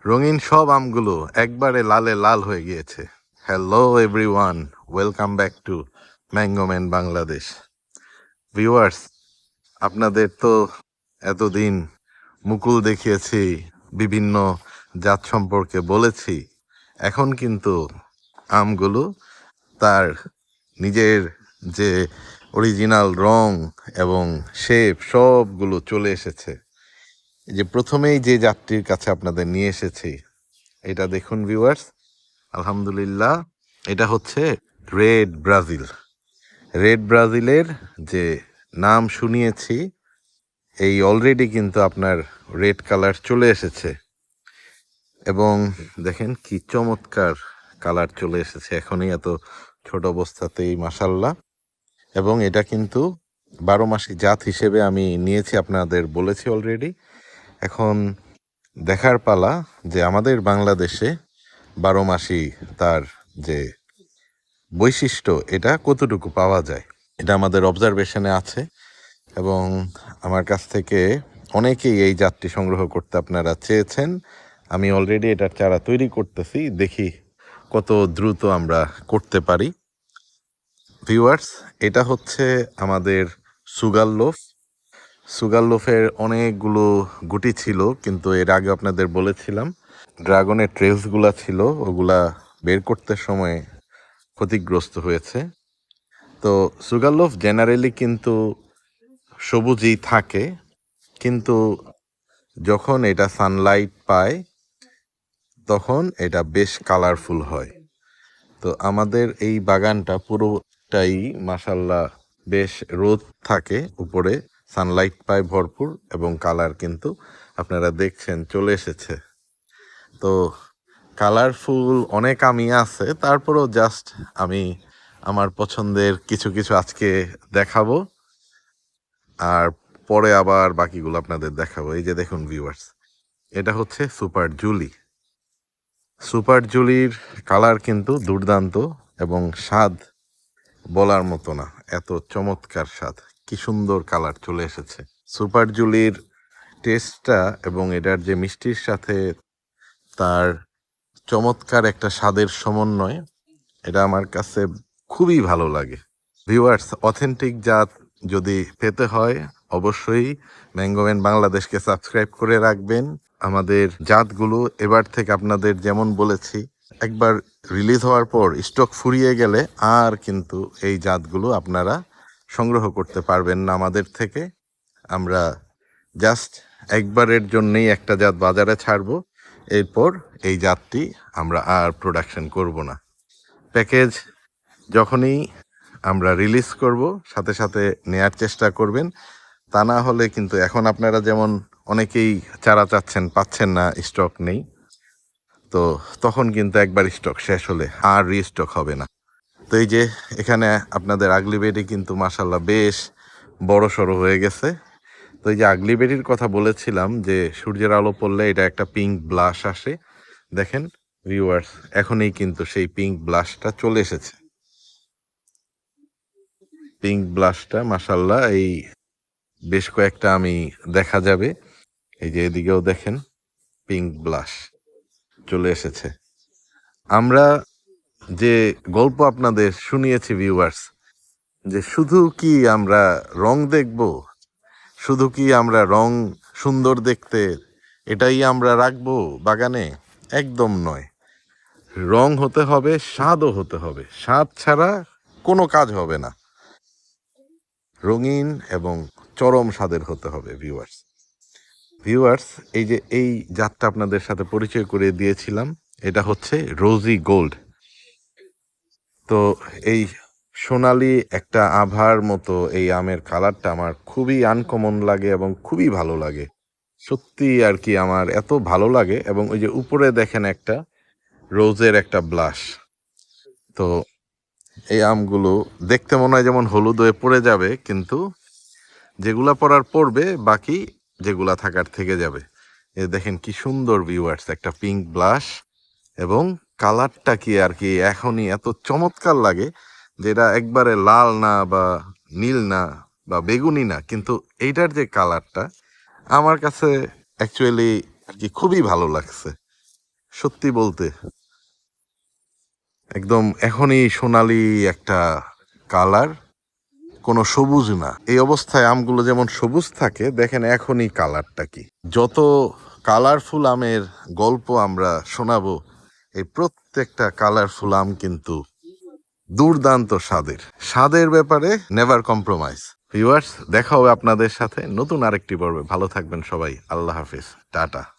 রঙিন সব আমগুলো একবারে লালে লাল হয়ে গিয়েছে। Hello everyone, welcome back to mango man Bangladesh. Viewers, আপনাদের তো এতদিন মুকুল দেখিয়েছি, বিভিন্ন জাত সম্পর্কে বলেছি। এখন কিন্তু আমগুলো তার নিজের যে অরিজিনাল রং এবং শেপ সবগুলো চলে এসেছে। এই যে প্রথমেই যে জাতটির কাছে আপনাদের নিয়ে এসেছি, এটা দেখুন ভিউয়ার্স, আলহামদুলিল্লাহ, এটা হচ্ছে রেড ব্রাজিল। রেড ব্রাজিলের যে নাম শুনিয়েছি, এই অলরেডি কিন্তু আপনার রেড কালার চলে এসেছে এবং দেখেন কি চমৎকার কালার চলে এসেছে এখনই এত ছোট অবস্থাতেই, মাশাল্লাহ। এবং এটা কিন্তু 12 মাসি জাত হিসেবে আমি নিয়েছি, আপনাদের বলেছি অলরেডি। এখন দেখার পালা যে আমাদের বাংলাদেশে 12 মাসি তার যে বৈশিষ্ট্য এটা কতটুকু পাওয়া যায়। এটা আমাদের অবজারভেশনে আছে এবং আমার কাছ থেকে অনেকেই এই জাতটি সংগ্রহ করতে আপনারা চেয়েছেন। আমি অলরেডি এটার চারা তৈরি করতেছি, দেখি কত দ্রুত আমরা করতে পারি। ভিউয়ার্স, এটা হচ্ছে আমাদের সুগারলোফ। সুগারলোফের অনেকগুলো গুটি ছিল, কিন্তু এর আগে আপনাদের বলেছিলাম ড্রাগনের ট্রেসগুলা ছিল, ওগুলা বের করতে সময় ক্ষতিগ্রস্ত হয়েছে। তো সুগারলোফ জেনারেলি কিন্তু সবুজই থাকে, কিন্তু যখন এটা সানলাইট পায় তখন এটা বেশ কালারফুল হয়। তো আমাদের এই বাগানটা পুরোটাই মাশাল্লাহ বেশ রোদ থাকে, উপরে সানলাইট পায় ভরপুর এবং কালার কিন্তু আপনারা দেখছেন চলে এসেছে। তো কালারফুল অনেক আমই আছে, তারপরেও জাস্ট আমি আমার পছন্দের কিছু কিছু আজকে দেখাবো, আর পরে আবার বাকিগুলো আপনাদের দেখাবো। এই যে দেখুন ভিউয়ার্স, এটা হচ্ছে সুপার জুলি। সুপার জুলির কালার কিন্তু দুর্দান্ত এবং স্বাদ বলার মতো না, এত চমৎকার স্বাদ, কি সুন্দর কালার চলে এসেছে। সুপার জুলির টেস্টটা এবং এটার যে মিষ্টির সাথে তার চমৎকার একটা স্বাদের সমন্বয়, এটা আমার কাছে খুবই ভালো লাগে। ভিউয়ার্স, অথেন্টিক জাত যদি পেতে হয় অবশ্যই ম্যাঙ্গোম্যান বাংলাদেশকে সাবস্ক্রাইব করে রাখবেন। আমাদের জাতগুলো এবার থেকে আপনাদের যেমন বলেছি, একবার রিলিজ হওয়ার পর স্টক ফুরিয়ে গেলে আর কিন্তু এই জাতগুলো আপনারা সংগ্রহ করতে পারবেন না আমাদের থেকে। আমরা জাস্ট একবারের জন্যেই একটা জাত বাজারে ছাড়বো, এরপর এই জাতটি আমরা আর প্রোডাকশন করব না। প্যাকেজ যখনই আমরা রিলিজ করব সাথে সাথে নেয়ার চেষ্টা করবেন, তা না হলে কিন্তু এখন আপনারা যেমন অনেকেই চারা চাচ্ছেন, পাচ্ছেন না, স্টক নেই, তো তখন কিন্তু একবার স্টক শেষ হলে আর রিস্টক হবে না। তো এই যে এখানে আপনাদের আগলি বেডি কিন্তু মাশাল্লাহ বেশ বড় সড়ো হয়ে গেছে। তো এই যে আগলি বেডির কথা বলেছিলাম যে সূর্যের আলো পড়লে এটা একটা পিঙ্ক ব্লাশ আসে, দেখেন ভিউয়ার্স, এখনই কিন্তু সেই পিঙ্ক ব্লাশটা চলে এসেছে। পিঙ্ক ব্লাশটা মাশাল্লাহ এই বেশ কয়েকটা আমি দেখা যাবে। এই যে এদিকেও দেখেন পিঙ্ক ব্লাশ চলে এসেছে। আমরা যে গল্প আপনাদের শুনিয়েছি ভিউয়ার্স, যে শুধু কি আমরা রং দেখব, শুধু কি আমরা রং সুন্দর দেখতে এটাই আমরা রাখবো বাগানে, একদম নয়। রং হতে হবে, স্বাদও হতে হবে, স্বাদ ছাড়া কোনো কাজ হবে না। রঙিন এবং চরম স্বাদের হতে হবে ভিউয়ার্স। ভিউয়ার্স, এই যে এই জাতটা আপনাদের সাথে পরিচয় করে দিয়েছিলাম, এটা হচ্ছে রোজি গোল্ড। তো এই সোনালি একটা আভার মতো এই আমের কালারটা আমার খুবই আনকমন লাগে এবং খুবই ভালো লাগে, সত্যি আর কি আমার এত ভালো লাগে। এবং ওই যে উপরে দেখেন একটা রোজের একটা ব্লাশ, তো এই আমগুলো দেখতে মনে হয় যেমন হলুদ হয়ে পড়ে যাবে, কিন্তু যেগুলা পড়ার পড়বে, বাকি যেগুলা থাকার থেকে যাবে। এ দেখেন কি সুন্দর ভিউয়ার্স, একটা পিঙ্ক ব্লাশ এবং কালারটা কি আর কি এখনই এত চমৎকার লাগে, যেটা একবারে লাল না বা নীল না বা বেগুনি না, কিন্তু এইটার যে কালারটা আমার কাছে অ্যাকচুয়ালি আর কি খুবই ভালো লাগছে। সত্যি বলতে একদম এখনই সোনালি একটা কালার, কোনো সবুজ না। এই অবস্থায় আমগুলো যেমন সবুজ থাকে, দেখেন এখনই কালারটা কি। যত কালারফুল আমের গল্প আমরা শোনাবো, এই প্রত্যেকটা কালারফুল আম কিন্তু দুর্দান্ত স্বাদের। স্বাদের ব্যাপারে নেভার কম্প্রোমাইজ। ভিউয়ার্স, দেখা হবে আপনাদের সাথে নতুন আরেকটি পর্বে। ভালো থাকবেন সবাই। আল্লাহ হাফিজ, টাটা।